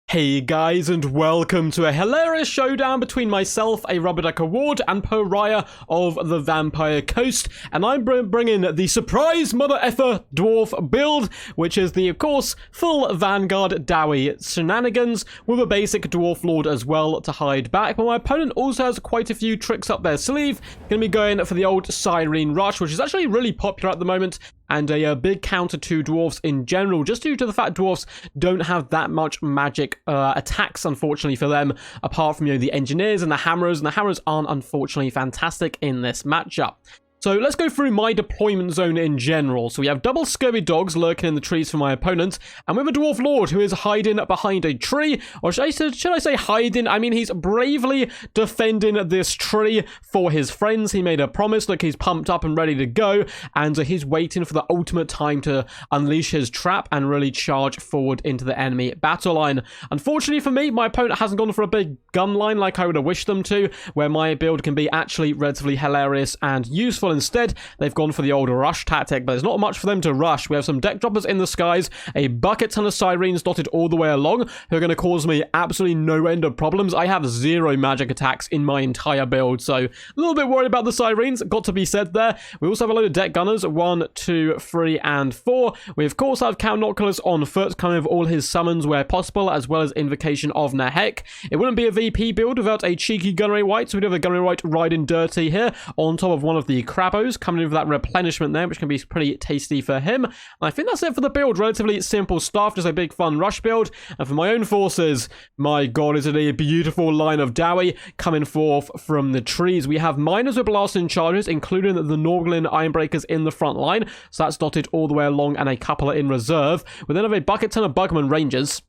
Hey guys, and welcome to a hilarious showdown between myself, a Rubber Duck Award, and Pariah of the Vampire Coast. And I'm bringing the surprise mother effer dwarf build, which is the, of course, full Vanguard Dawi shenanigans with a basic dwarf lord as well to hide back. But my opponent also has quite a few tricks up their sleeve. Gonna be going for the old Siren Rush, which is actually really popular at the moment, and a big counter to dwarves in general, just due to the fact dwarves don't have that much magic attacks, unfortunately for them, apart from, the engineers and the hammers aren't, unfortunately, fantastic in this matchup. So let's go through my deployment zone in general. So we have double scurvy dogs lurking in the trees for my opponent, and we have a dwarf lord who is hiding behind a tree, or should I say hiding? I mean, he's bravely defending this tree for his friends. He made a promise. Look, he's pumped up and ready to go, and he's waiting for the ultimate time to unleash his trap and really charge forward into the enemy battle line. Unfortunately for me, my opponent hasn't gone for a big gun line like I would have wished them to, where my build can be actually relatively hilarious and useful. Instead, they've gone for the old rush tactic, but there's not much for them to rush. We have some deck droppers in the skies, a bucket ton of sirens dotted all the way along, who are going to cause me absolutely no end of problems. I have 0 magic attacks in my entire build, so a little bit worried about the sirens, got to be said there. We also have a load of deck gunners, 1, 2, 3, and 4. We of course have Count Noculus on foot, coming with all his summons where possible, as well as Invocation of Nahek. It wouldn't be a VP build without a cheeky Gunnery White, so we do have a Gunnery White riding dirty here, on top of one of the Crabos, coming in with that replenishment there, which can be pretty tasty for him. And I think that's it for the build. Relatively simple stuff, just a big fun rush build. And for my own forces, my god, is it a beautiful line of Dawi coming forth from the trees. We have miners with blasting charges, including the Norglin Ironbreakers in the front line, so that's dotted all the way along, and a couple are in reserve. We then have a bucket ton of Bugman Rangers,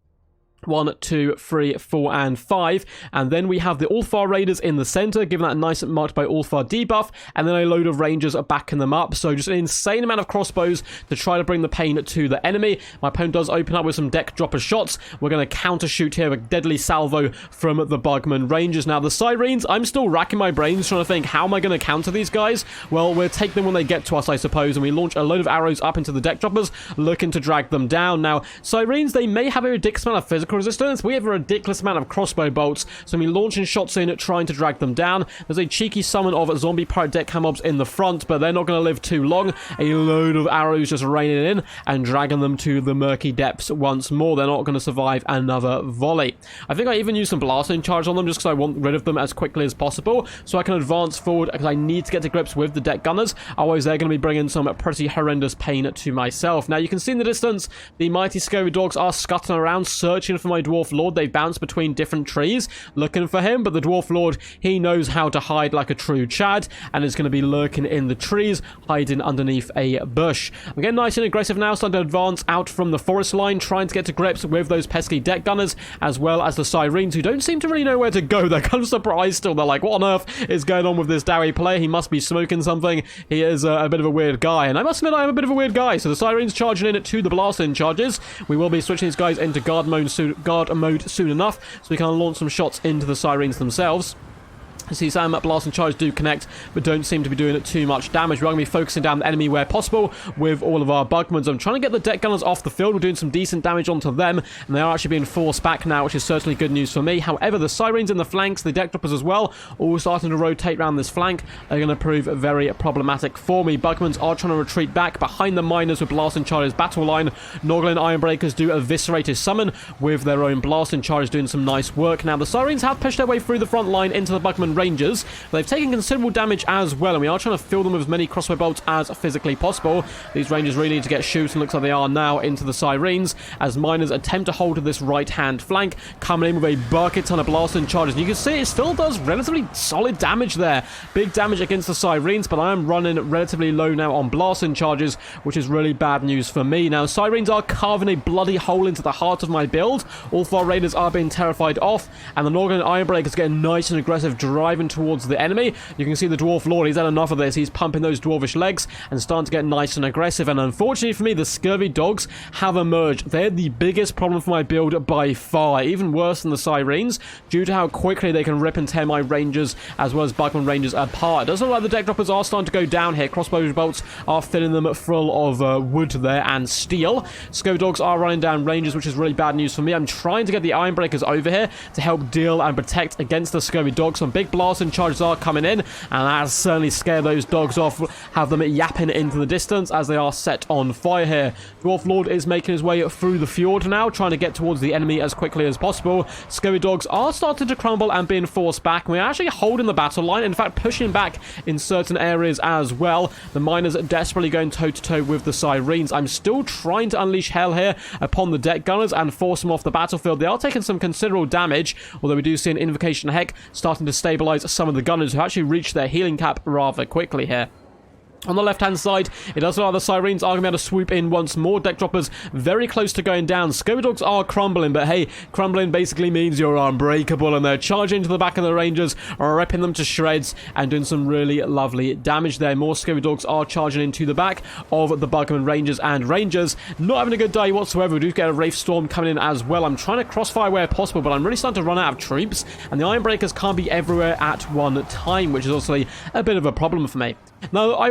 1, 2, 3, 4, and 5. And then we have the Ulfar Raiders in the center, given that nice marked by Ulfar debuff, and then a load of Rangers are backing them up. So just an insane amount of crossbows to try to bring the pain to the enemy. My opponent does open up with some deck dropper shots. We're going to counter shoot here with deadly salvo from the Bugman Rangers. Now the Sirens, I'm still racking my brains trying to think, how am I going to counter these guys? Well, we'll take them when they get to us, I suppose, and we launch a load of arrows up into the deck droppers, looking to drag them down. Now, Sirens, they may have a ridiculous amount of physical resistance. We have a ridiculous amount of crossbow bolts, so we're launching shots in, trying to drag them down. There's a cheeky summon of zombie pirate deck cam mobs in the front, but they're not going to live too long. A load of arrows just raining in and dragging them to the murky depths once more. They're not going to survive another volley. I think I even used some blasting charge on them just because I want rid of them as quickly as possible, so I can advance forward because I need to get to grips with the deck gunners. Otherwise, they're going to be bringing some pretty horrendous pain to myself. Now, you can see in the distance, the mighty scurvy dogs are scuttling around, searching for my dwarf lord. They bounce between different trees looking for him, but the dwarf lord, he knows how to hide like a true Chad, and is going to be lurking in the trees, hiding underneath a bush. I'm getting nice and aggressive now, starting to advance out from the forest line, trying to get to grips with those pesky deck gunners, as well as the Sirens, who don't seem to really know where to go. They're kind of surprised still. They're like, what on earth is going on with this Dawi player? He must be smoking something. He is a bit of a weird guy, and I must admit I am a bit of a weird guy. So the Sirens charging in to the blasting charges. We will be switching these guys into guard mode soon enough, so we can launch some shots into the Sirens themselves. See, some blast and charge do connect, but don't seem to be doing too much damage. We're going to be focusing down the enemy where possible with all of our Bugmans. I'm trying to get the deck gunners off the field. We're doing some decent damage onto them, and they are actually being forced back now, which is certainly good news for me. However, the Sirens in the flanks, the deck droppers as well, all starting to rotate around this flank, are going to prove very problematic for me. Bugmans are trying to retreat back behind the miners with blasting charges battle line. Norglin Ironbreakers do eviscerate his summon with their own blasting charges, doing some nice work. Now, the Sirens have pushed their way through the front line into the Bugman Rangers. They've taken considerable damage as well, and we are trying to fill them with as many crossbow bolts as physically possible. These Rangers really need to get shooting, looks like they are now, into the Sirens, as miners attempt to hold to this right-hand flank, coming in with a bucket ton of blasting charges. And you can see it still does relatively solid damage there. Big damage against the Sirens, but I am running relatively low now on blasting charges, which is really bad news for me. Now, Sirens are carving a bloody hole into the heart of my build. All 4 Raiders are being terrified off, and the Northern Ironbreakers getting nice and aggressive, driving driving towards the enemy. You can see the Dwarf Lord, he's had enough of this. He's pumping those dwarvish legs and starting to get nice and aggressive. And unfortunately for me, the scurvy dogs have emerged. They're the biggest problem for my build by far, even worse than the sirens, due to how quickly they can rip and tear my rangers as well as Bugman rangers apart. It doesn't look like the deck droppers are starting to go down here. Crossbow bolts are filling them full of wood there and steel. Scurvy dogs are running down rangers, which is really bad news for me. I'm trying to get the Iron Breakers over here to help deal and protect against the scurvy dogs. Some big blasting charges are coming in, and that certainly scare those dogs off, have them yapping into the distance as they are set on fire here. Dwarf Lord is making his way through the fjord now, trying to get towards the enemy as quickly as possible. Scurvy dogs are starting to crumble and being forced back. We're actually holding the battle line, in fact pushing back in certain areas as well. The miners are desperately going toe-to-toe with the sirens. I'm still trying to unleash hell here upon the deck gunners and force them off the battlefield. They are taking some considerable damage, although we do see an Invocation Heck starting to stabilize some of the gunners who actually reach their healing cap rather quickly here. On the left-hand side, it does look like the sirens are going to be able to swoop in once more. Deck droppers very close to going down. Scurvy dogs are crumbling, but hey, crumbling basically means you're unbreakable, and they're charging into the back of the rangers, ripping them to shreds, and doing some really lovely damage there. More scurvy dogs are charging into the back of the Bugman rangers, and rangers not having a good day whatsoever. We do get a Wraith Storm coming in as well. I'm trying to crossfire where possible, but I'm really starting to run out of troops, and the Iron Breakers can't be everywhere at one time, which is also a bit of a problem for me. Now,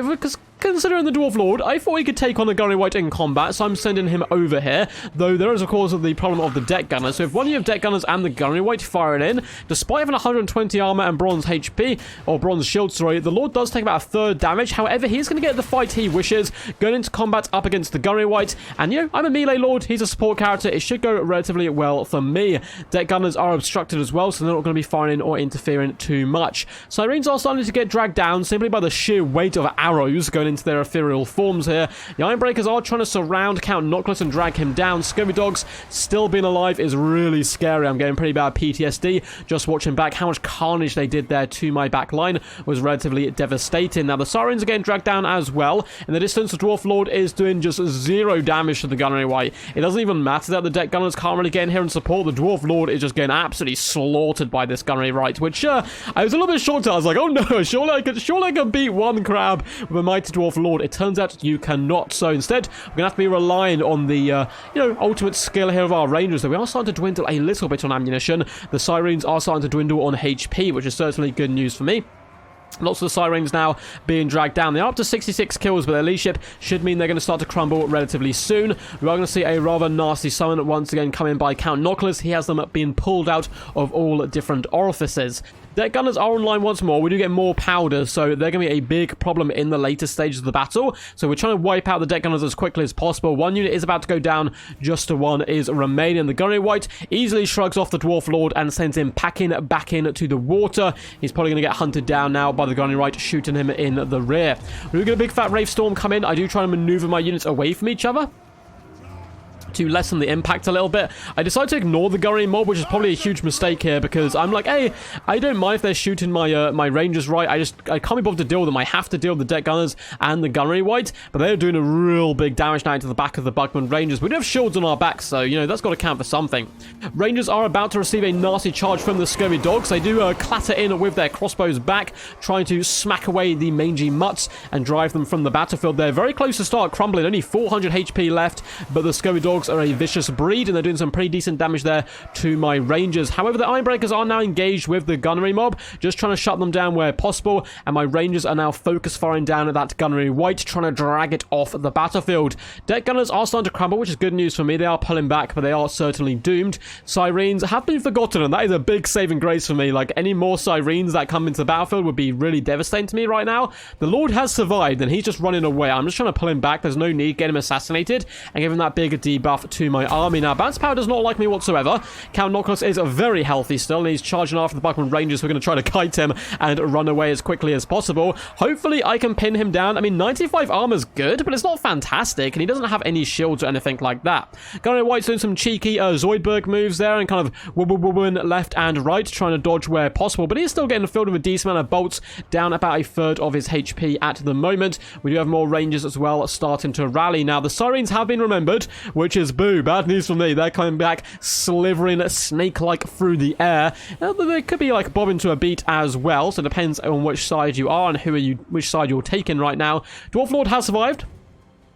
considering the Dwarf Lord, I thought he could take on the Gunnery Wight in combat, so I'm sending him over here, though there is, of course, the problem of the deck gunners. So if one of you have deck gunners and the Gunnery Wight fire it in, despite having 120 armor and bronze HP, or bronze shield, sorry, the Lord does take about a third damage. However, he's going to get the fight he wishes, going into combat up against the Gunnery Wight, and, you know, I'm a melee Lord, he's a support character, it should go relatively well for me. Deck gunners are obstructed as well, so they're not going to be firing in or interfering too much. Sirens are starting to get dragged down simply by the sheer weight of arrows going into their ethereal forms here. The Iron Breakers are trying to surround Count Noctis and drag him down. Scurvy dogs still being alive is really scary. I'm getting pretty bad PTSD just watching back. How much carnage they did there to my back line was relatively devastating. Now the sirens are getting dragged down as well. In the distance, the Dwarf Lord is doing just 0 damage to the Gunnery Wight. It doesn't even matter that the deck gunners can't really get in here and support. The Dwarf Lord is just getting absolutely slaughtered by this Gunnery Wight, which I was a little bit shocked at. I was like, oh no, surely I could beat one crab with a mighty Dwarf Lord. It turns out you cannot. So instead, we're going to have to be relying on the, ultimate skill here of our rangers. So we are starting to dwindle a little bit on ammunition. The sirens are starting to dwindle on HP, which is certainly good news for me. Lots of the sirens now being dragged down. They are up to 66 kills, but their leadership should mean they're going to start to crumble relatively soon. We are going to see a rather nasty summon once again coming by Count Noctis. He has them being pulled out of all different orifices. Deck gunners are online once more. We do get more powder, so they're going to be a big problem in the later stages of the battle. So we're trying to wipe out the deck gunners as quickly as possible. One unit is about to go down, just one is remaining. The Gunnery Wight easily shrugs off the Dwarf Lord and sends him packing back into the water. He's probably going to get hunted down now by the Gunnery Wight, shooting him in the rear. We get a big fat Wraith Storm come in. I do try to maneuver my units away from each other to lessen the impact a little bit. I decided to ignore the Gunnery mob, which is probably a huge mistake here, because I'm like, hey, I don't mind if they're shooting my my rangers right. I can't be bothered to deal with them. I have to deal with the deck gunners and the Gunnery Wight, but they're doing a real big damage now to the back of the Bugman rangers. We do have shields on our backs, so, you know, that's got to count for something. Rangers are about to receive a nasty charge from the scurvy dogs. They do clatter in with their crossbows back, trying to smack away the mangy mutts and drive them from the battlefield. They're very close to start crumbling. Only 400 HP left, but the scurvy dogs are a vicious breed, and they're doing some pretty decent damage there to my rangers. However, the Iron Breakers are now engaged with the Gunnery mob, just trying to shut them down where possible, and my rangers are now focus firing down at that Gunnery Wight, trying to drag it off the battlefield. Deck gunners are starting to crumble, which is good news for me. They are pulling back, but they are certainly doomed. Sirens have been forgotten, and that is a big saving grace for me. Like, any more sirens that come into the battlefield would be really devastating to me right now. The Lord has survived, and he's just running away. I'm just trying to pull him back. There's no need. Get him assassinated and give him that big debuff to my army. Now, Bounce Power does not like me whatsoever. Count Noctis is very healthy still, and he's charging after the Bugman Rangers. We're going to try to kite him and run away as quickly as possible. Hopefully, I can pin him down. I mean, 95 armor's good, but it's not fantastic, and he doesn't have any shields or anything like that. Gunnery Wight's doing some cheeky Zoidberg moves there, and kind of wooing left and right, trying to dodge where possible, but he's still getting filled with a decent amount of bolts, down about a third of his HP at the moment. We do have more rangers as well starting to rally. Now, the sirens have been remembered, which bitches. Boo. Bad news for me. They're coming back slithering snake-like through the air. They could be like bobbing to a beat as well, so it depends on which side you are and which side you're taking right now. Dwarf Lord has survived.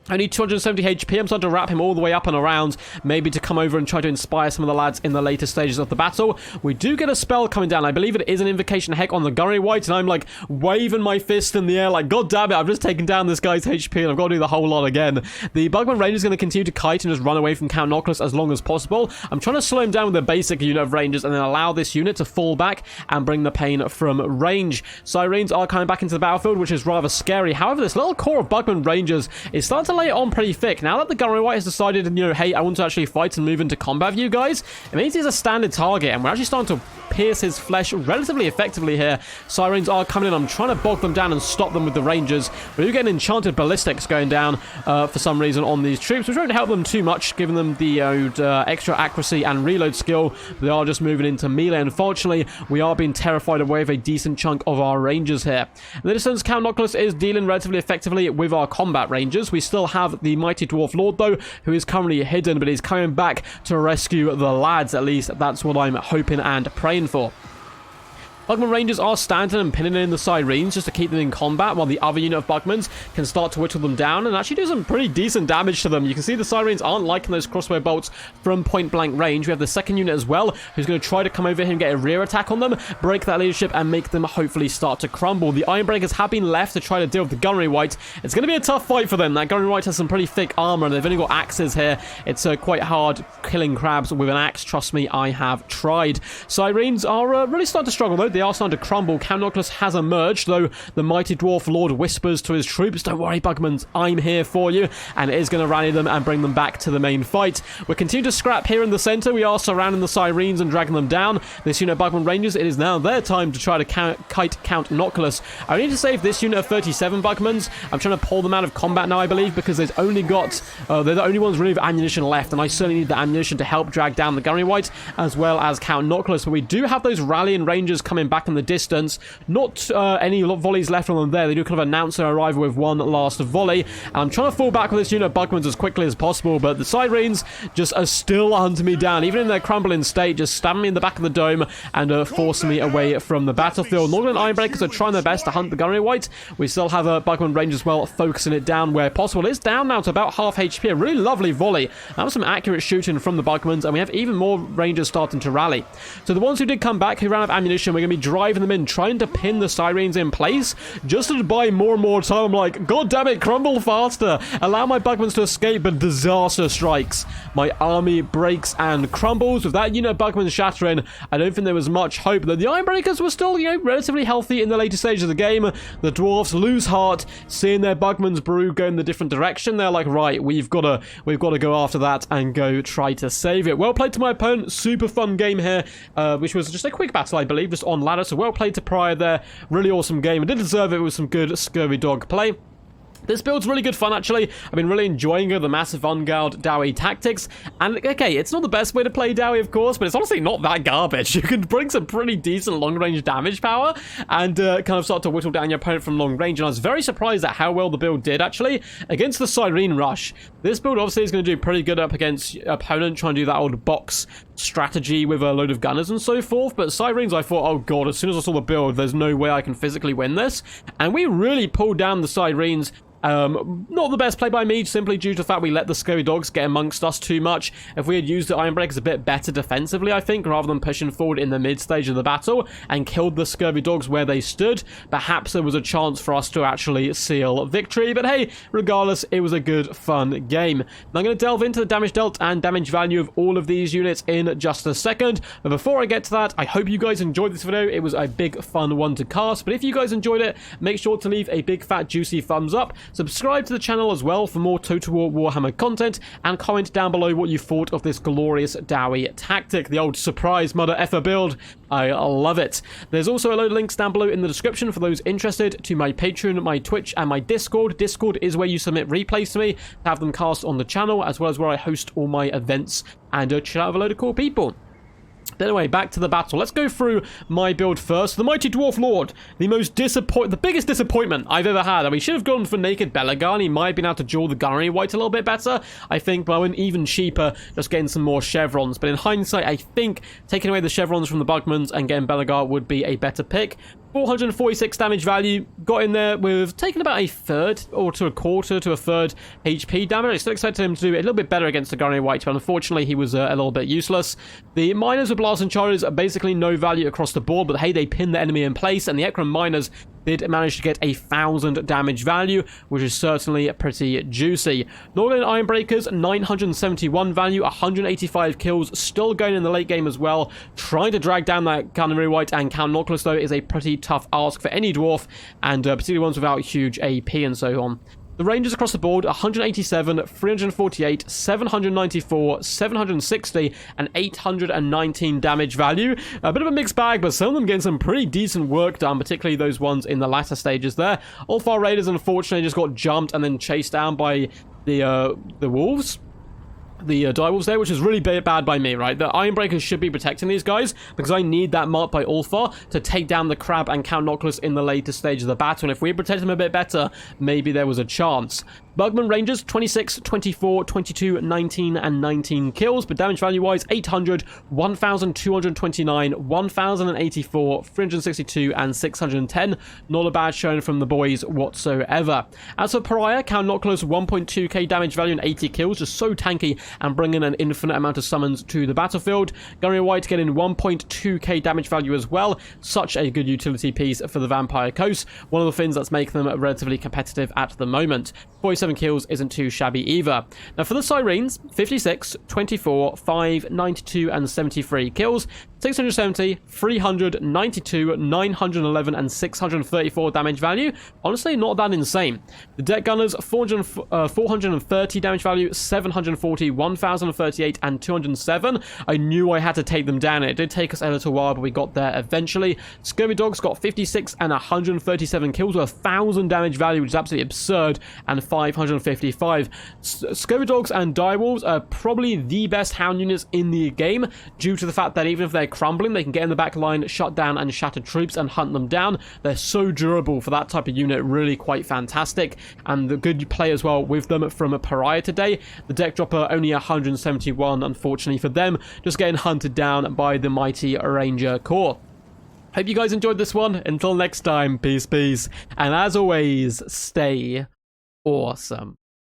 Only 270 HP. I'm starting to wrap him all the way up and around, maybe to come over and try to inspire some of the lads in the later stages of the battle. We do get a spell coming down. I believe it is an Invocation Heck on the Gunnery White, and I'm like waving my fist in the air like, god damn it, I've just taken down this guy's HP and I've got to do the whole lot again. The Bugman Ranger is going to continue to kite and just run away from Count Noctis as long as possible. I'm trying to slow him down with a basic unit of Rangers and then allow this unit to fall back and bring the pain from range. Sirens are coming back into the battlefield, which is rather scary. However, this little core of Bugman Rangers is starting to lay it on pretty thick. Now that the Gunnery White has decided, hey, I want to actually fight and move into combat with you guys, it means he's a standard target, and we're actually starting to pierce his flesh relatively effectively here. Sirens are coming in. I'm trying to bog them down and stop them with the Rangers. We do get enchanted ballistics going down for some reason on these troops, which won't help them too much, giving them the extra accuracy and reload skill. They are just moving into melee. Unfortunately, we are being terrified away with a decent chunk of our Rangers here. In the distance, Count Noctis is dealing relatively effectively with our combat Rangers. We still have the mighty Dwarf Lord, though, who is currently hidden, but he's coming back to rescue the lads. At least that's what I'm hoping and praying for. Bugman Rangers are standing and pinning in the Sirens just to keep them in combat, while the other unit of Bugmans can start to whittle them down and actually do some pretty decent damage to them. You can see the Sirens aren't liking those crossbow bolts from point-blank range. We have the second unit as well, who's going to try to come over here and get a rear attack on them, break that leadership, and make them hopefully start to crumble. The Ironbreakers have been left to try to deal with the Gunnery White. It's going to be a tough fight for them. That Gunnery White has some pretty thick armor, and they've only got axes here. It's quite hard killing crabs with an axe. Trust me, I have tried. Sirens are really starting to struggle, though. They are starting to crumble. Count Noctis has emerged, though the mighty Dwarf Lord whispers to his troops, don't worry, Bugmans, I'm here for you, and it is going to rally them and bring them back to the main fight. We're continuing to scrap here in the center. We are surrounding the Sirens and dragging them down. This unit of Bugman Rangers, it is now their time to try to kite Count Noctis. I need to save this unit of 37 Bugmans. I'm trying to pull them out of combat now, I believe, because they've only got they're the only ones really with ammunition left, and I certainly need the ammunition to help drag down the Gunnery White as well as Count Noctis. But we do have those rallying Rangers coming back in the distance. Not any volleys left on them there. They do kind of announce their arrival with one last volley, and I'm trying to fall back with this unit of Bugmans as quickly as possible, but the Sirens just are still hunting me down, even in their crumbling state, just stabbing me in the back of the dome and forcing me away from the battlefield. Northern Ironbreakers are trying their best to hunt the Gunnery White. We still have a Bugman Range as well, focusing it down where possible. It's down now to about half HP. A really lovely volley. That was some accurate shooting from the Bugmans, and we have even more Rangers starting to rally. So the ones who did come back, who ran out of ammunition, we're going to be driving them in, trying to pin the Sirens in place, just to buy more and more time. I'm like, god damn it, crumble faster. Allow my Bugmans to escape, but disaster strikes. My army breaks and crumbles. With that unit of Bugmans shattering, I don't think there was much hope. That the Ironbreakers were still, relatively healthy in the later stages of the game. The Dwarfs lose heart, seeing their Bugman's brew go in the different direction. They're like, right, we've got to go after that and go try to save it. Well played to my opponent. Super fun game here, which was just a quick battle, I believe, just on ladder. So well played to Pryor there. Really awesome game. I did deserve it with some good scurvy dog play. This build's really good fun, actually. I've been really enjoying the massive Vanguard Dawi tactics. And, okay, it's not the best way to play Dawi, of course, but it's honestly not that garbage. You can bring some pretty decent long-range damage power and kind of start to whittle down your opponent from long range. And I was very surprised at how well the build did, actually, against the Siren Rush. This build, obviously, is going to do pretty good up against opponent trying to do that old box strategy with a load of gunners and so forth. But Sirens, I thought, oh, God, as soon as I saw the build, there's no way I can physically win this. And we really pulled down the Sirens. Not the best play by me, simply due to the fact we let the scurvy dogs get amongst us too much. If we had used the Ironbreakers a bit better defensively, I think, rather than pushing forward in the mid stage of the battle and killed the scurvy dogs where they stood, perhaps there was a chance for us to actually seal victory. But hey, regardless, it was a good, fun game. Now I'm going to delve into the damage dealt and damage value of all of these units in just a second. But before I get to that, I hope you guys enjoyed this video. It was a big, fun one to cast. But if you guys enjoyed it, make sure to leave a big, fat, juicy thumbs up. Subscribe to the channel as well for more Total War Warhammer content, and comment down below what you thought of this glorious Dawi tactic, the old surprise mother effer build. I love it. There's also a load of links down below in the description for those interested to my Patreon, my Twitch, and my Discord. Discord is where you submit replays to me to have them cast on the channel, as well as where I host all my events and chill out with a load of cool people. Anyway, back to the battle. Let's go through my build first. The Mighty Dwarf Lord. The biggest disappointment I've ever had. We should have gone for Naked Belagar. He might have been able to duel the Gunnery White a little bit better, I think, but I went even cheaper just getting some more chevrons. But in hindsight, I think taking away the chevrons from the Bugmans and getting Belagar would be a better pick. 446 damage value, got in there with taking about a third or to a quarter to a third HP damage. I still expected him to do a little bit better against the Gunnery White, but unfortunately he was a little bit useless. The Miners with Blast and Charges are basically no value across the board, but hey, they pin the enemy in place, and the Ekram Miners did manage to get 1,000 damage value, which is certainly pretty juicy. Northern Ironbreakers, 971 value, 185 kills, still going in the late game as well. Trying to drag down that Gunnery White and Count Nautilus, though, is a pretty tough ask for any dwarf, and particularly ones without huge AP and so on. The Rangers across the board, 187, 348, 794, 760, and 819 damage value. A bit of a mixed bag, but some of them getting some pretty decent work done, particularly those ones in the latter stages there. Ulfar Raiders, unfortunately, just got jumped and then chased down by the Wolves. The Direwolves there, which is really bad by me, right? The Ironbreakers should be protecting these guys because I need that mark by Ulfar to take down the Crab and Count Nautilus in the later stage of the battle. And if we protect them a bit better, maybe there was a chance. Bugman Rangers, 26, 24, 22, 19, and 19 kills, but damage value-wise, 800, 1,229, 1,084, 362, and 610. Not a bad showing from the boys whatsoever. As for Pariah, Count Nautilus, 1.2k damage value and 80 kills, just so tanky and bringing an infinite amount of summons to the battlefield. Gunnery White getting 1.2k damage value as well. Such a good utility piece for the Vampire Coast. One of the things that's making them relatively competitive at the moment. 47 kills isn't too shabby either. Now for the Sirens, 56, 24, 5, 92, and 73 kills. 670, 300, 92, 911, and 634 damage value. Honestly, not that insane. The Deck Gunners, 430 damage value, 740, 1038, and 207. I knew I had to take them down. It did take us a little while, but we got there eventually. Scurvy Dogs got 56 and 137 kills with 1,000 damage value, which is absolutely absurd, and 555. Scurvy Dogs and Direwolves are probably the best hound units in the game, due to the fact that even if they're crumbling, they can get in the back line, shut down and shatter troops and hunt them down. They're so durable for that type of unit, really quite fantastic, and the good play as well with them from a Pariah today. The deck dropper only 171, unfortunately for them, just getting hunted down by the mighty Ranger Corps. Hope you guys enjoyed this one. Until next time, peace, and as always, stay awesome.